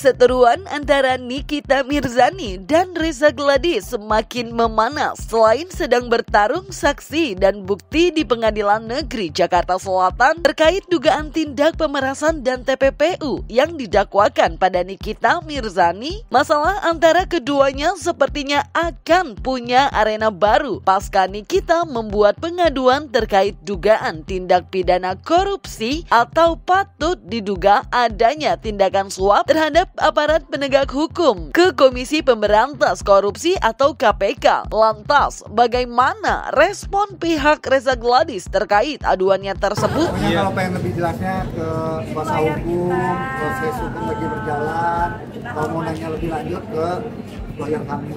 Perseteruan antara Nikita Mirzani dan Reza Gladys semakin memanas selain sedang bertarung saksi dan bukti di Pengadilan Negeri Jakarta Selatan terkait dugaan tindak pemerasan dan TPPU yang didakwakan pada Nikita Mirzani. Masalah antara keduanya sepertinya akan punya arena baru pasca Nikita membuat pengaduan terkait dugaan tindak pidana korupsi atau patut diduga adanya tindakan suap terhadap aparat penegak hukum ke Komisi Pemberantas Korupsi atau KPK. Lantas, bagaimana respon pihak Reza Gladys terkait aduannya tersebut? Kalau pengen lebih jelasnya ke kuasa hukum, proses hukum lagi berjalan. Kalau mau nanya lebih lanjut ke lawyer kami.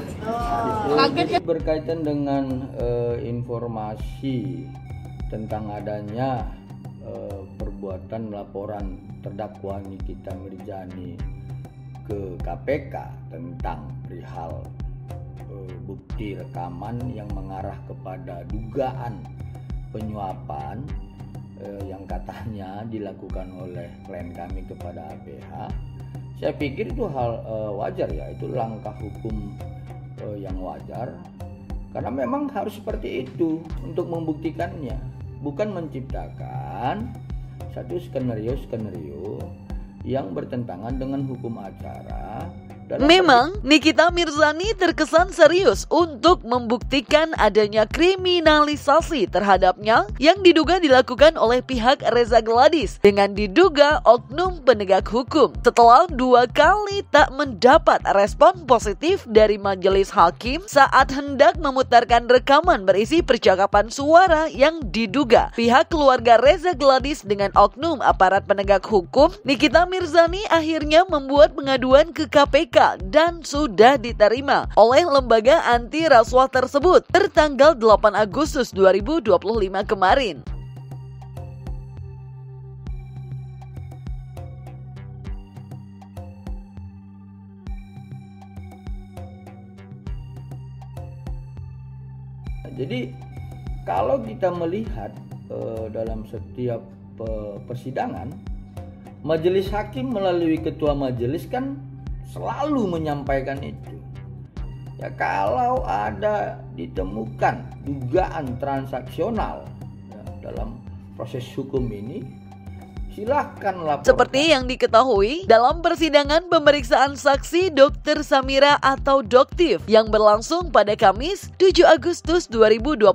Berkaitan dengan informasi tentang adanya perbuatan laporan terdakwa Nikita Mirzani ke KPK tentang perihal bukti rekaman yang mengarah kepada dugaan penyuapan yang katanya dilakukan oleh klien kami kepada ABH. Saya pikir itu hal wajar ya, itu langkah hukum yang wajar karena memang harus seperti itu untuk membuktikannya, bukan menciptakan satu skenario yang bertentangan dengan hukum acara. Memang Nikita Mirzani terkesan serius untuk membuktikan adanya kriminalisasi terhadapnya yang diduga dilakukan oleh pihak Reza Gladys dengan diduga oknum penegak hukum. Setelah 2 kali tak mendapat respon positif dari majelis hakim saat hendak memutarkan rekaman berisi percakapan suara yang diduga pihak keluarga Reza Gladys dengan oknum aparat penegak hukum, Nikita Mirzani akhirnya membuat pengaduan ke KPK dan sudah diterima oleh lembaga anti rasuah tersebut tertanggal 8 Agustus 2025 kemarin. Jadi kalau kita melihat dalam setiap persidangan, majelis hakim melalui ketua majelis kan selalu menyampaikan itu. Ya, kalau ada ditemukan dugaan transaksional ya, dalam proses hukum ini, silahkan laporkan. Seperti yang diketahui dalam persidangan pemeriksaan saksi Dr. Samira atau Doktif yang berlangsung pada Kamis 7 Agustus 2025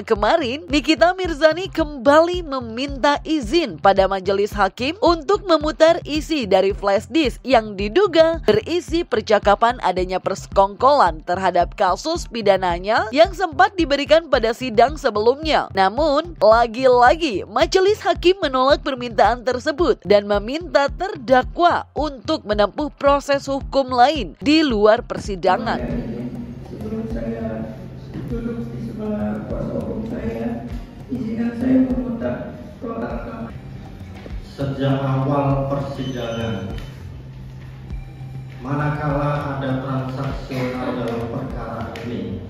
kemarin, Nikita Mirzani kembali meminta izin pada majelis hakim untuk memutar isi dari flash disk yang diduga berisi percakapan adanya persekongkolan terhadap kasus pidananya yang sempat diberikan pada sidang sebelumnya. Namun, lagi-lagi majelis hakim menolak permintaan tersebut dan meminta terdakwa untuk menempuh proses hukum lain di luar persidangan. Sebelum saya duduk di sebelah kuasa hukum saya, izinkan saya memutar rekaman. Sejak awal persidangan, manakala ada transaksional dalam perkara ini,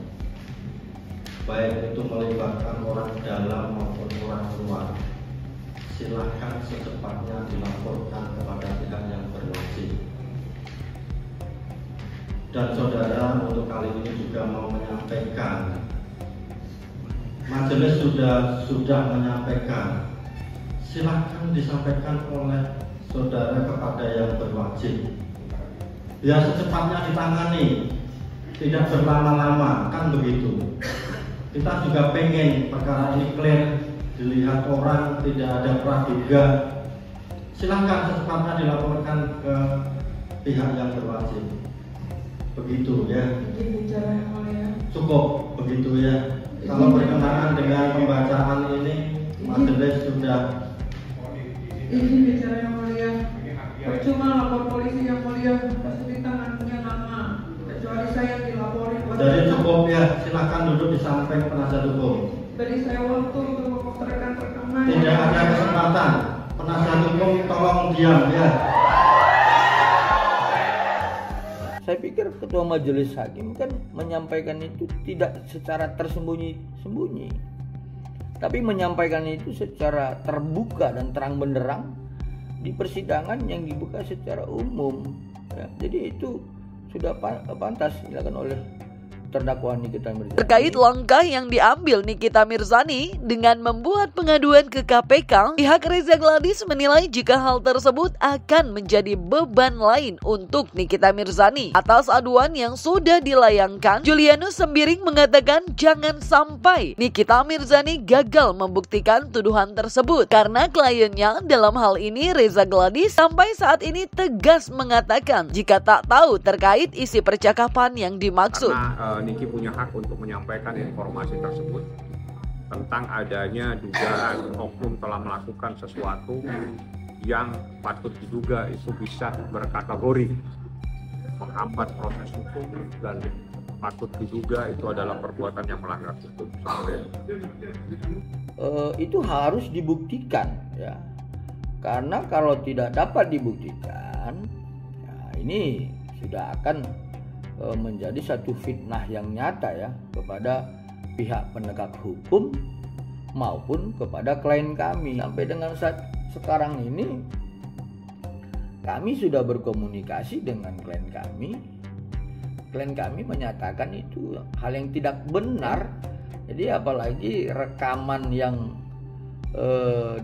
baik itu melibatkan orang dalam maupun orang luar, silahkan secepatnya dilaporkan kepada pihak yang berwajib. Dan saudara untuk kali ini juga mau menyampaikan, majelis sudah menyampaikan, silahkan disampaikan oleh saudara kepada yang berwajib. Biar secepatnya ditangani, tidak berlama-lama, kan begitu. Kita juga pengen perkara ini clear, dilihat orang, tidak ada praduga. Silahkan secepatnya dilaporkan ke pihak yang berwajib. Begitu ya. Cukup begitu ya. Kalau berkenaan dengan pembacaan ini, majelis sudah. Izin bicara yang mulia. Percuma lapor polisi yang mulia, pasti ditangani lama. Kecuali saya yang dilapori. Jadi cukup ya. Silahkan duduk di samping penasihat hukum. Beri saya waktu untuk memotretkan rekaman. Tidak ada kesempatan. Penasihat hukum tolong diam ya. Saya pikir ketua majelis hakim kan menyampaikan itu tidak secara tersembunyi-sembunyi, tapi menyampaikan itu secara terbuka dan terang benderang di persidangan yang dibuka secara umum. Ya, jadi itu sudah pantas dilakukan oleh terdakwa Nikita Mirzani. Terkait langkah yang diambil Nikita Mirzani dengan membuat pengaduan ke KPK, pihak Reza Gladys menilai jika hal tersebut akan menjadi beban lain untuk Nikita Mirzani. Atas aduan yang sudah dilayangkan, Julianus Sembiring mengatakan jangan sampai Nikita Mirzani gagal membuktikan tuduhan tersebut karena kliennya dalam hal ini Reza Gladys sampai saat ini tegas mengatakan jika tak tahu terkait isi percakapan yang dimaksud. Niki punya hak untuk menyampaikan informasi tersebut tentang adanya dugaan oknum telah melakukan sesuatu yang patut diduga itu bisa berkategori menghambat proses hukum dan patut diduga itu adalah perbuatan yang melanggar hukum. Itu harus dibuktikan ya, karena kalau tidak dapat dibuktikan, ya ini sudah akan menjadi satu fitnah yang nyata ya kepada pihak penegak hukum maupun kepada klien kami. Sampai dengan saat sekarang ini kami sudah berkomunikasi dengan klien kami. Klien kami menyatakan itu hal yang tidak benar. Jadi apalagi rekaman yang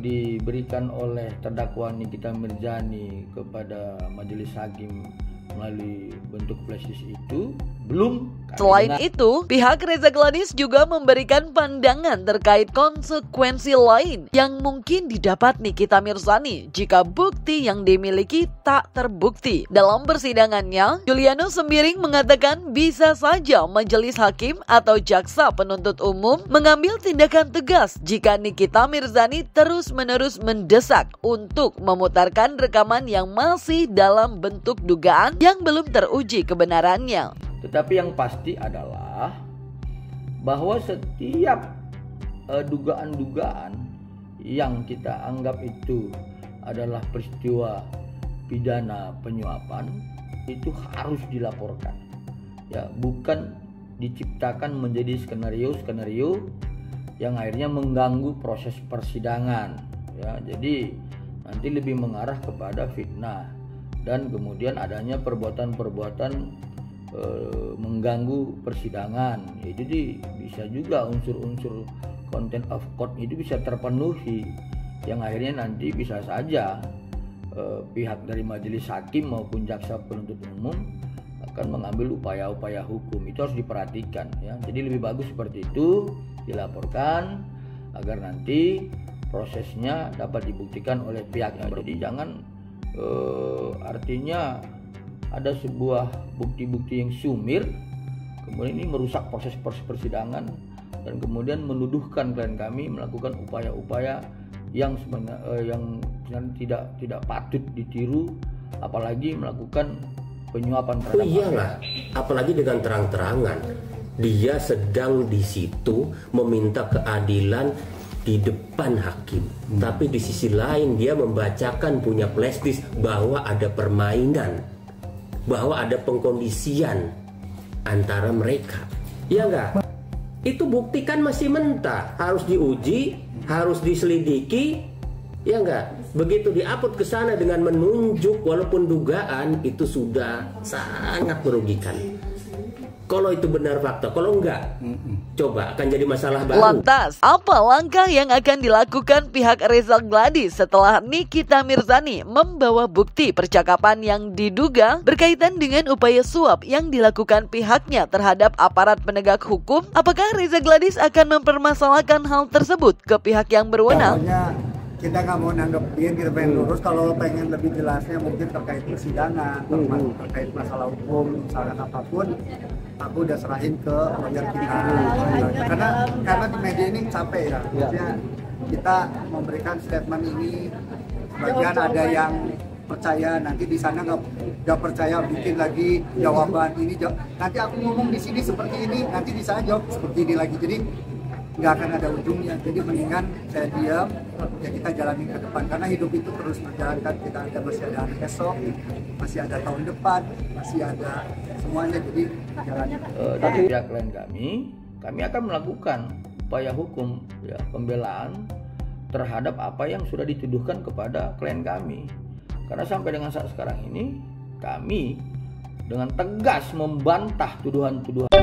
diberikan oleh terdakwa Nikita Mirzani kepada majelis hakim melalui bentuk flash disk itu belum. Selain itu, pihak Reza Gladys juga memberikan pandangan terkait konsekuensi lain yang mungkin didapat Nikita Mirzani jika bukti yang dimiliki tak terbukti. Dalam persidangannya, Julianus Sembiring mengatakan bisa saja majelis hakim atau jaksa penuntut umum mengambil tindakan tegas jika Nikita Mirzani terus-menerus mendesak untuk memutarkan rekaman yang masih dalam bentuk dugaan yang belum teruji kebenarannya. Tetapi yang pasti adalah bahwa setiap dugaan-dugaan yang kita anggap itu adalah peristiwa pidana penyuapan itu harus dilaporkan. Ya, bukan diciptakan menjadi skenario-skenario yang akhirnya mengganggu proses persidangan. Ya, jadi nanti lebih mengarah kepada fitnah dan kemudian adanya perbuatan-perbuatan mengganggu persidangan. Ya, jadi bisa juga unsur-unsur contempt of court itu bisa terpenuhi yang akhirnya nanti bisa saja pihak dari majelis hakim maupun jaksa penuntut umum akan mengambil upaya-upaya hukum. Itu harus diperhatikan ya. Jadi lebih bagus seperti itu dilaporkan agar nanti prosesnya dapat dibuktikan oleh pihak yang berbeda. Jadi jangan artinya ada sebuah bukti-bukti yang sumir kemudian ini merusak proses persidangan dan kemudian menuduhkan klien kami melakukan upaya-upaya yang sebenarnya tidak patut ditiru, apalagi melakukan penyuapan terhadap iyalah, apalagi dengan terang-terangan dia sedang di situ meminta keadilan di depan hakim, tapi di sisi lain dia membacakan punya flash disk bahwa ada permainan, bahwa ada pengkondisian antara mereka, ya enggak? Itu bukti kan masih mentah, harus diuji, harus diselidiki, ya enggak? Begitu diupload ke sana dengan menunjuk walaupun dugaan itu sudah sangat merugikan. Kalau itu benar fakta, kalau enggak, coba akan jadi masalah baru. Lantas, apa langkah yang akan dilakukan pihak Reza Gladys setelah Nikita Mirzani membawa bukti percakapan yang diduga berkaitan dengan upaya suap yang dilakukan pihaknya terhadap aparat penegak hukum? Apakah Reza Gladys akan mempermasalahkan hal tersebut ke pihak yang berwenang? Kita nggak mau nanggepin, kita pengen lurus. Kalau pengen lebih jelasnya mungkin terkait persidangan, terkait masalah hukum, misalkan apapun, aku udah serahin ke lawyer kita. Karena di media ini capek ya. Maksudnya kita memberikan statement ini, sebagian ada yang percaya, nanti di sana nggak percaya, bikin lagi jawaban ini. Nanti aku ngomong di sini seperti ini, nanti di sana jawab seperti ini lagi. Jadi nggak akan ada ujungnya. Jadi mendingan saya diam, ya kita jalani ke depan karena hidup itu terus berjalan kan. Kita masih ada hari esok, masih ada tahun depan, masih ada semuanya. Jadi jalani. Dari pihak klien kami akan melakukan upaya hukum ya, pembelaan terhadap apa yang sudah dituduhkan kepada klien kami. Karena sampai dengan saat sekarang ini kami dengan tegas membantah tuduhan-tuduhan